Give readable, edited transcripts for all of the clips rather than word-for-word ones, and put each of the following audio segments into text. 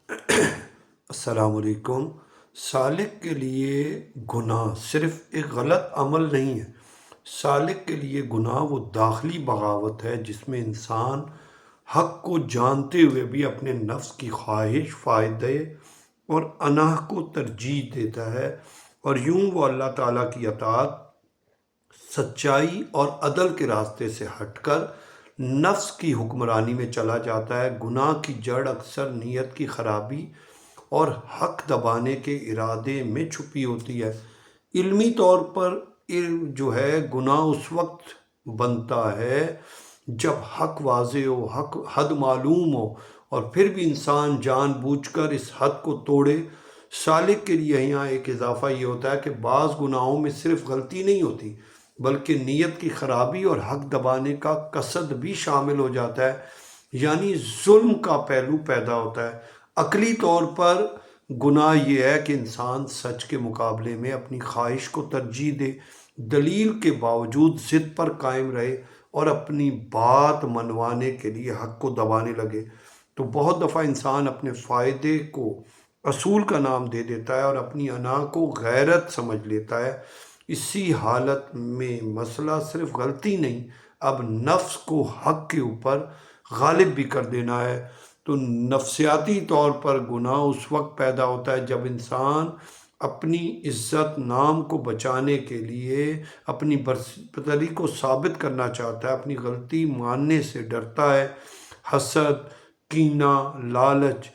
السلام علیکم۔ سالک کے لیے گناہ صرف ایک غلط عمل نہیں ہے۔ سالک کے لیے گناہ وہ داخلی بغاوت ہے جس میں انسان حق کو جانتے ہوئے بھی اپنے نفس کی خواہش، فائدے اور انا کو ترجیح دیتا ہے، اور یوں وہ اللہ تعالیٰ کی اطاعت، سچائی اور عدل کے راستے سے ہٹ کر نفس کی حکمرانی میں چلا جاتا ہے۔ گناہ کی جڑ اکثر نیت کی خرابی اور حق دبانے کے ارادے میں چھپی ہوتی ہے۔ علمی طور پر جو ہے گناہ اس وقت بنتا ہے جب حق واضح ہو، حد معلوم ہو، اور پھر بھی انسان جان بوجھ کر اس حد کو توڑے۔ سالک کے لیے یہاں ایک اضافہ یہ ہوتا ہے کہ بعض گناہوں میں صرف غلطی نہیں ہوتی بلکہ نیت کی خرابی اور حق دبانے کا قصد بھی شامل ہو جاتا ہے، یعنی ظلم کا پہلو پیدا ہوتا ہے۔ عقلی طور پر گناہ یہ ہے کہ انسان سچ کے مقابلے میں اپنی خواہش کو ترجیح دے، دلیل کے باوجود ضد پر قائم رہے اور اپنی بات منوانے کے لیے حق کو دبانے لگے۔ تو بہت دفعہ انسان اپنے فائدے کو اصول کا نام دے دیتا ہے اور اپنی انا کو غیرت سمجھ لیتا ہے۔ اسی حالت میں مسئلہ صرف غلطی نہیں، اب نفس کو حق کے اوپر غالب بھی کر دینا ہے۔ تو نفسیاتی طور پر گناہ اس وقت پیدا ہوتا ہے جب انسان اپنی عزت نام کو بچانے کے لیے اپنی برتری کو ثابت کرنا چاہتا ہے، اپنی غلطی ماننے سے ڈرتا ہے۔ حسد، کینہ، لالچ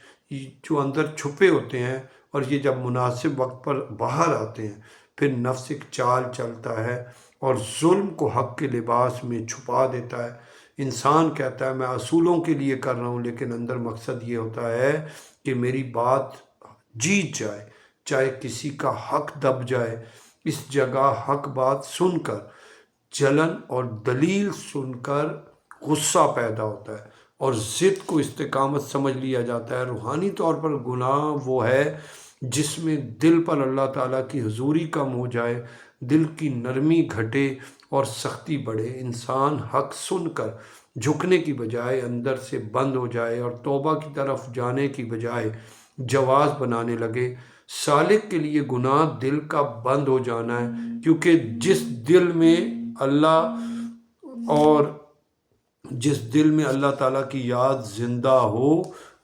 جو اندر چھپے ہوتے ہیں، اور یہ جب مناسب وقت پر باہر آتے ہیں پھر نفس ایک چال چلتا ہے اور ظلم کو حق کے لباس میں چھپا دیتا ہے۔ انسان کہتا ہے میں اصولوں کے لیے کر رہا ہوں، لیکن اندر مقصد یہ ہوتا ہے کہ میری بات جیت جائے، چاہے کسی کا حق دب جائے۔ اس جگہ حق بات سن کر جلن اور دلیل سن کر غصہ پیدا ہوتا ہے اور ضد کو استقامت سمجھ لیا جاتا ہے۔ روحانی طور پر گناہ وہ ہے جس میں دل پر اللہ تعالیٰ کی حضوری کم ہو جائے، دل کی نرمی گھٹے اور سختی بڑھے۔ انسان حق سن کر جھکنے کی بجائے اندر سے بند ہو جائے اور توبہ کی طرف جانے کی بجائے جواز بنانے لگے۔ سالک کے لیے گناہ دل کا بند ہو جانا ہے، کیونکہ جس دل میں اللہ تعالیٰ کی یاد زندہ ہو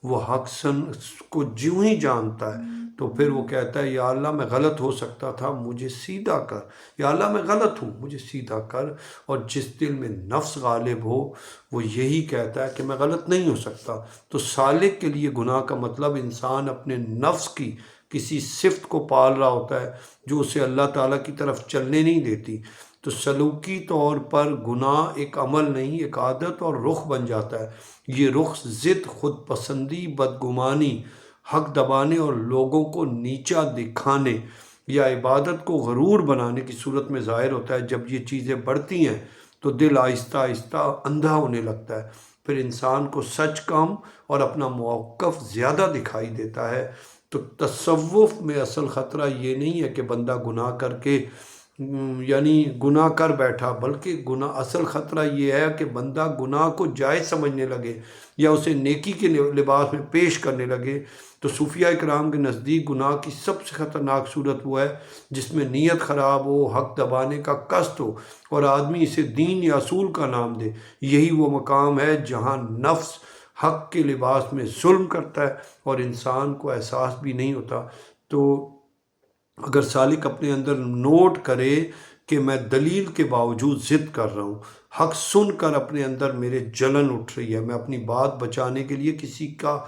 وہ حق سن کو جوں ہی جانتا ہے تو پھر وہ کہتا ہے یا اللہ میں غلط ہو سکتا تھا، مجھے سیدھا کر، یا اللہ میں غلط ہوں، مجھے سیدھا کر۔ اور جس دل میں نفس غالب ہو وہ یہی کہتا ہے کہ میں غلط نہیں ہو سکتا۔ تو سالک کے لیے گناہ کا مطلب انسان اپنے نفس کی کسی صفت کو پال رہا ہوتا ہے جو اسے اللہ تعالیٰ کی طرف چلنے نہیں دیتی۔ تو سلوکی طور پر گناہ ایک عمل نہیں، ایک عادت اور رخ بن جاتا ہے۔ یہ رخ ضد، خود پسندی، بدگمانی، حق دبانے اور لوگوں کو نیچا دکھانے یا عبادت کو غرور بنانے کی صورت میں ظاہر ہوتا ہے۔ جب یہ چیزیں بڑھتی ہیں تو دل آہستہ آہستہ اندھا ہونے لگتا ہے، پھر انسان کو سچ کم اور اپنا موقف زیادہ دکھائی دیتا ہے۔ تو تصوف میں اصل خطرہ یہ نہیں ہے کہ بندہ گناہ کر کے یعنی گناہ کر بیٹھا، بلکہ اصل خطرہ یہ ہے کہ بندہ گناہ کو جائز سمجھنے لگے یا اسے نیکی کے لباس میں پیش کرنے لگے۔ تو صوفیاء کرام کے نزدیک گناہ کی سب سے خطرناک صورت وہ ہے جس میں نیت خراب ہو، حق دبانے کا قصد ہو اور آدمی اسے دین یا اصول کا نام دے۔ یہی وہ مقام ہے جہاں نفس حق کے لباس میں ظلم کرتا ہے اور انسان کو احساس بھی نہیں ہوتا۔ تو اگر سالک اپنے اندر نوٹ کرے کہ میں دلیل کے باوجود ضد کر رہا ہوں، حق سن کر اپنے اندر میرے جلن اٹھ رہی ہے، میں اپنی بات بچانے کے لیے کسی کا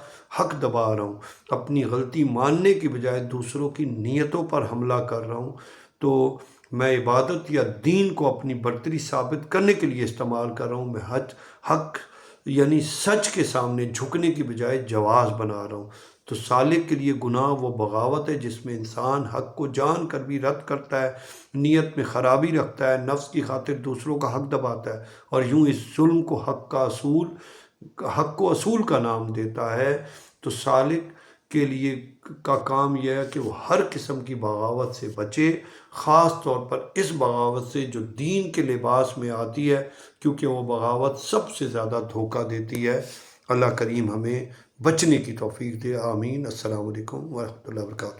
حق دبا رہا ہوں، اپنی غلطی ماننے کی بجائے دوسروں کی نیتوں پر حملہ کر رہا ہوں، تو میں عبادت یا دین کو اپنی برتری ثابت کرنے کے لیے استعمال کر رہا ہوں، میں حق یعنی سچ کے سامنے جھکنے کی بجائے جواز بنا رہا ہوں۔ تو سالک کے لیے گناہ وہ بغاوت ہے جس میں انسان حق کو جان کر بھی رد کرتا ہے، نیت میں خرابی رکھتا ہے، نفس کی خاطر دوسروں کا حق دباتا ہے اور یوں اس ظلم کو حق کو اصول کا نام دیتا ہے۔ تو سالک کے لیے کا کام یہ ہے کہ وہ ہر قسم کی بغاوت سے بچے، خاص طور پر اس بغاوت سے جو دین کے لباس میں آتی ہے، کیونکہ وہ بغاوت سب سے زیادہ دھوکہ دیتی ہے۔ اللہ کریم ہمیں بچنے کی توفیق دے، آمین۔ السلام علیکم ورحمۃ اللہ وبرکاتہ۔